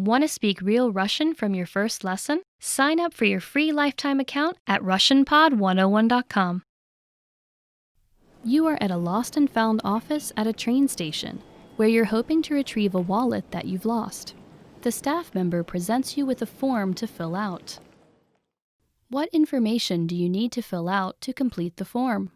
Want to speak real Russian from your first lesson? Sign up for your free lifetime account at RussianPod101.com. You are at a lost and found office at a train station where you're hoping to retrieve a wallet that you've lost. The staff member presents you with a form to fill out. What information do you need to fill out to complete the form?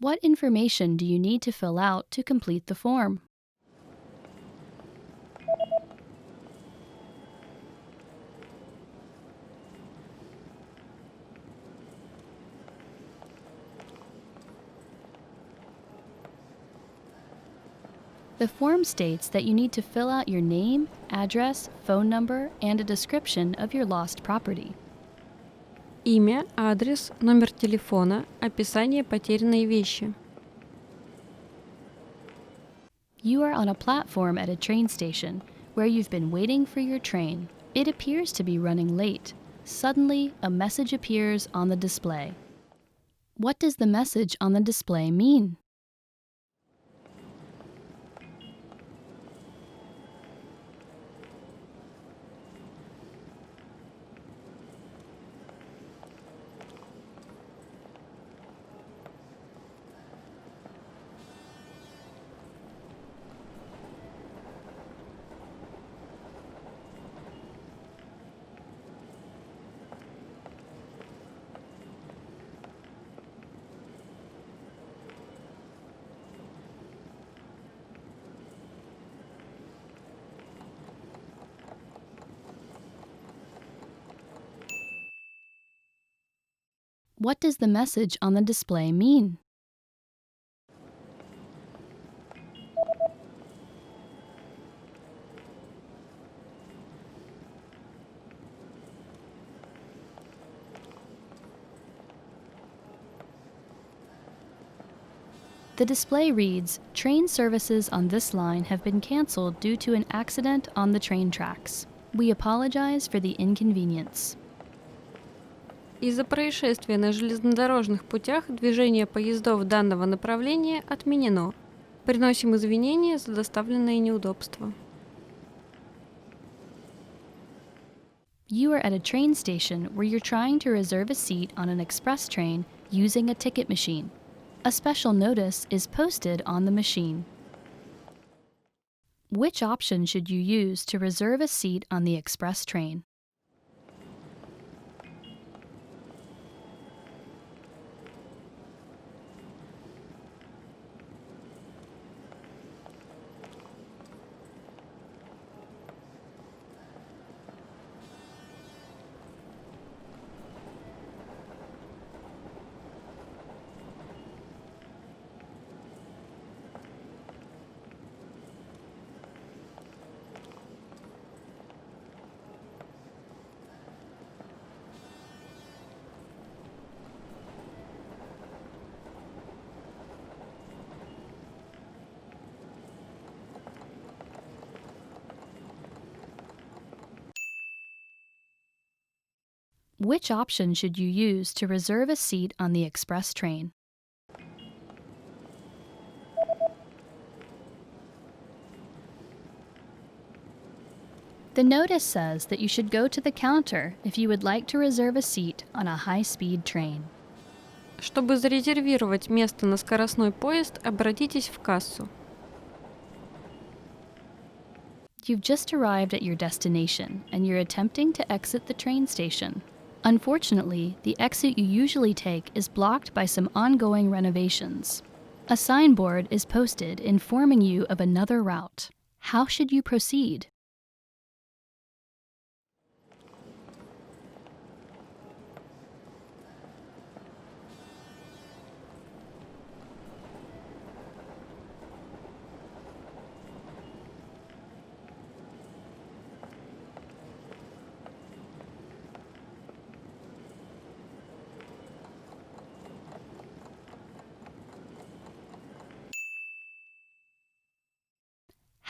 What information do you need to fill out to complete the form? The form states that you need to fill out your name, address, phone number, and a description of your lost property. Имя, адрес, номер телефона, описание потерянной вещи. You are on a platform at a train station where you've been waiting for your train. It appears to be running late. Suddenly, a message appears on the display. What does the message on the display mean? What does the message on the display mean? The display reads, "Train services on this line have been canceled due to an accident on the train tracks. We apologize for the inconvenience." Из-за происшествия на железнодорожных путях движение поездов данного направления отменено. Приносим извинения за доставленные неудобства. You are at a train station where you're trying to reserve a seat on an express train using a ticket machine. A special notice is posted on the machine. Which option should you use to reserve a seat on the express train? Which option should you use to reserve a seat on the express train? The notice says that you should go to the counter if you would like to reserve a seat on a high-speed train. Чтобы зарезервировать место на скоростной поезд, обратитесь в кассу. You've just arrived at your destination and you're attempting to exit the train station. Unfortunately, the exit you usually take is blocked by some ongoing renovations. A signboard is posted informing you of another route. How should you proceed?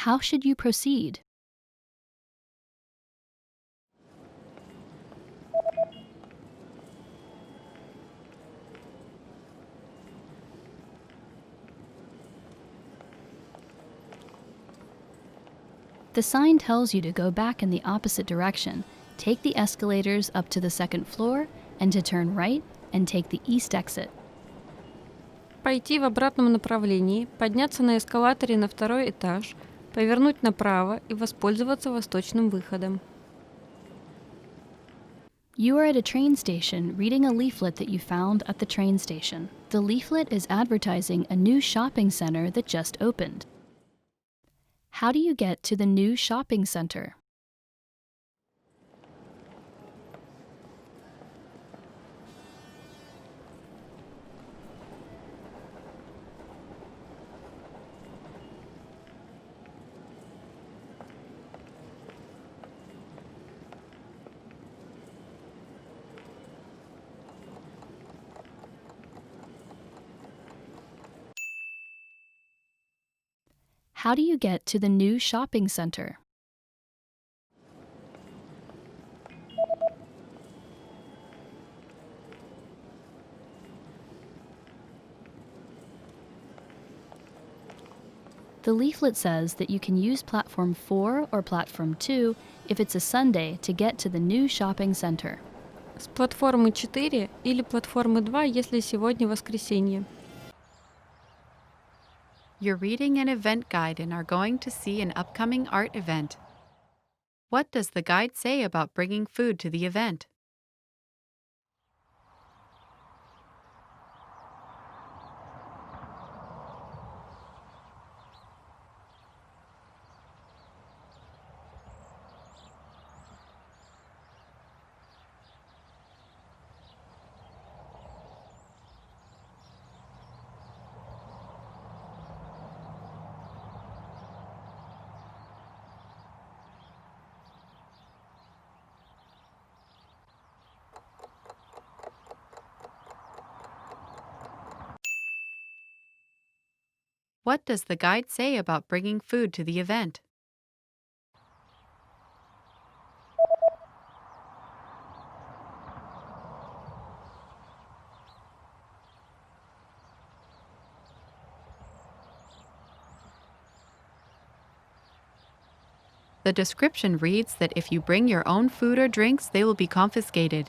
How should you proceed? The sign tells you to go back in the opposite direction, take the escalators up to the second floor, and to turn right and take the east exit. Пойти в обратном направлении, подняться на эскалаторе на второй этаж, повернуть направо и воспользоваться восточным выходом. You are at a train station reading a leaflet that you found at the train station. The leaflet is advertising a new shopping center that just opened. How do you get to the new shopping center? How do you get to the new shopping center? The leaflet says that you can use platform 4 or platform 2 if it's a Sunday to get to the new shopping center. С платформы 4 или платформы 2, если сегодня воскресенье. You're reading an event guide and are going to see an upcoming art event. What does the guide say about bringing food to the event? What does the guide say about bringing food to the event? The description reads that if you bring your own food or drinks, they will be confiscated.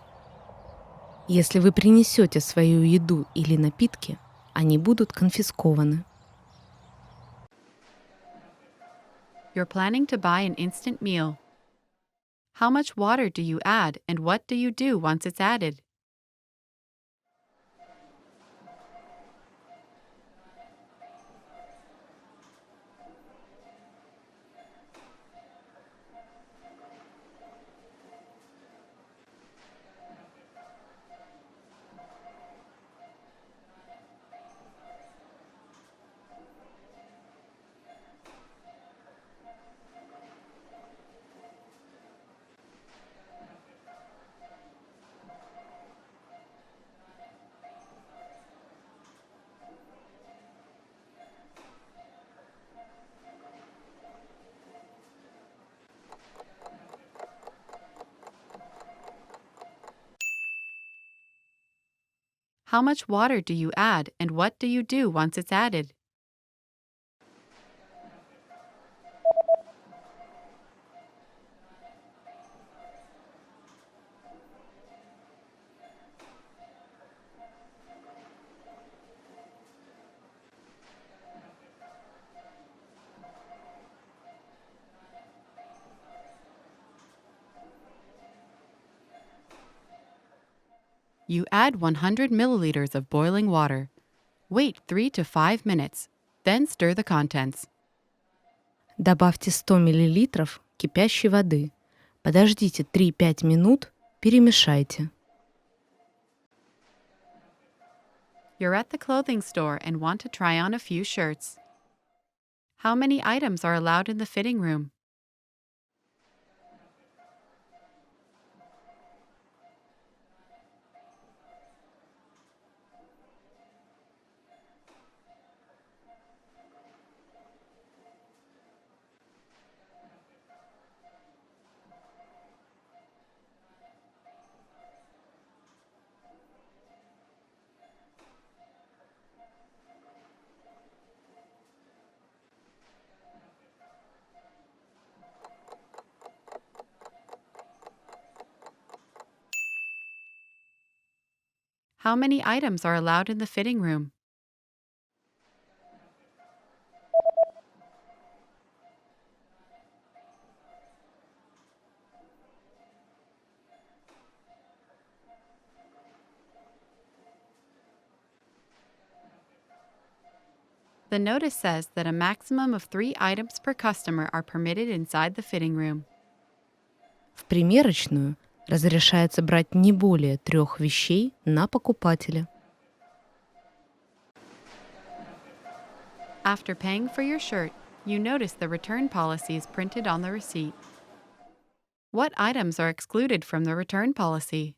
Если вы принесете свою еду или напитки, они будут конфискованы. You're planning to buy an instant meal. How much water do you add and what do you do once it's added? How much water do you add and what do you do once it's added? You add 100 milliliters of boiling water. Wait 3 to 5 minutes, then stir the contents. Добавьте 100 мл кипящей воды. Подождите 3-5 минут, перемешайте. You're at the clothing store and want to try on a few shirts. How many items are allowed in the fitting room? How many items are allowed in the fitting room? The notice says that a maximum of 3 items per customer are permitted inside the fitting room. В примерочную разрешается брать не более 3 вещей на покупателя. After paying for your shirt, you notice the return policy is printed on the receipt. What items are excluded from the return policy?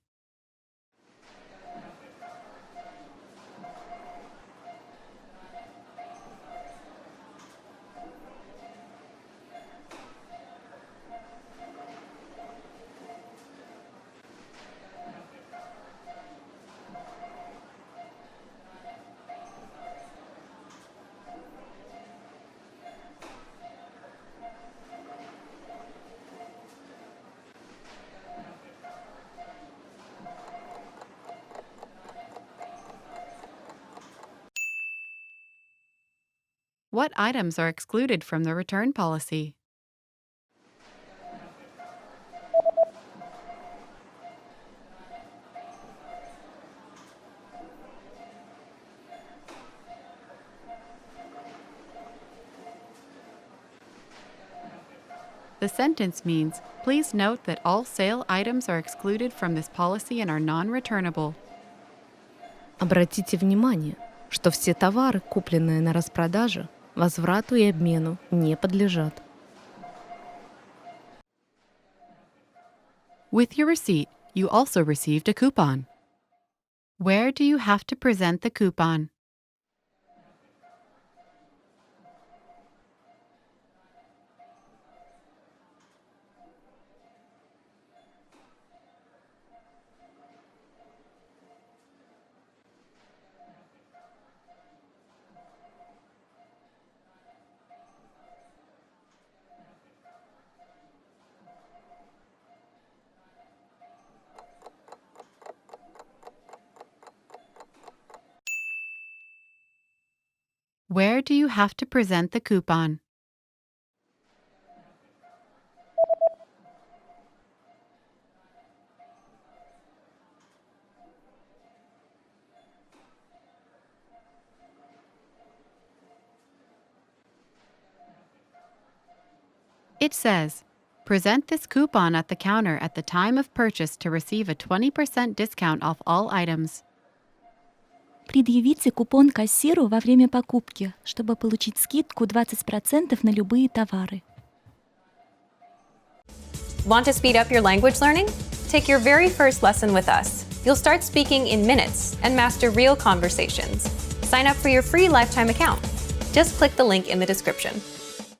What items are excluded from the return policy? The sentence means, please note that all sale items are excluded from this policy and are non-returnable. Обратите внимание, что все товары, купленные на распродаже, возврату и обмену не подлежат. With your receipt, you also received a coupon. Where do you have to present the coupon? Where do you have to present the coupon? It says, present this coupon at the counter at the time of purchase to receive a 20% discount off all items. Предъявите купон кассиру во время покупки, чтобы получить скидку 20% на любые товары. Want to speed up your language learning? Take your very first lesson with us. You'll start speaking in minutes and master real conversations. Sign up for your free lifetime account. Just click the link in the description.